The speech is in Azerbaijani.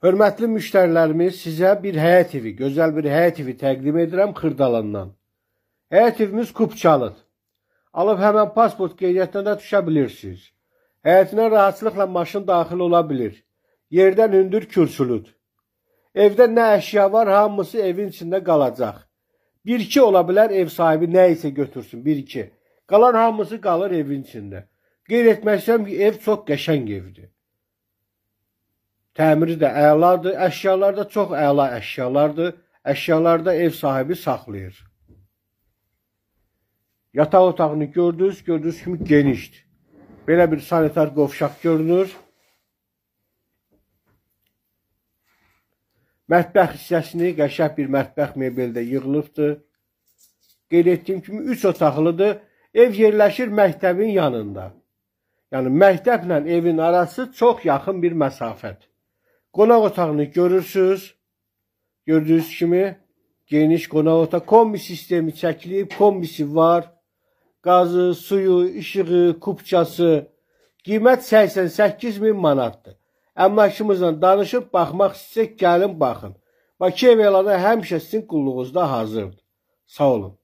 Hörmətli müştərilərimiz, sizə bir həyət evi, gözəl bir həyət evi təqdim edirəm Xırdalandan. Həyət evimiz Kupçalıdır. Alıb həmən pasport qeydiyyatına da düşə bilirsiniz. Həyətinə rahatçılıqla maşın daxil ola bilir. Yerdən hündür kürsülüdür. Evdə nə əşya var, hamısı evin içində qalacaq. 1-2 ola bilər ev sahibi nə isə götürsün, 1-2. Qalan hamısı qalır evin içində. Qeyd etmək istəyirəm ki, ev çox qəşəng evdir. Təmiri də əladır, əşyalar da çox əla əşyalardır. Əşyalarda ev sahibi saxlayır. Yataq otağını gördünüz kimi genişdir. Belə bir sanitar qovşaq görünür. Mətbəx hissəsini qəşəng bir mətbəx mebeldə yığılıbdır. Qeyd etdiyim kimi 3 otaqlıdır. Ev yerləşir məktəbin yanında. Yəni məktəblə evin arası çox yaxın bir məsafədir. Qonaq otağını görürsünüz. Gördüyünüz kimi geniş qonaq otağı. Kombi sistemi çəkilib, kombisi var. Qazı, suyu, işığı, kupçası. Qiymət 88.000 manatdır. Əmlakçımızla danışıb baxmaq istəyək, gəlin baxın. Bakı ev elanı həmişə sizin qulluğunuzda hazırdır. Sağ olun.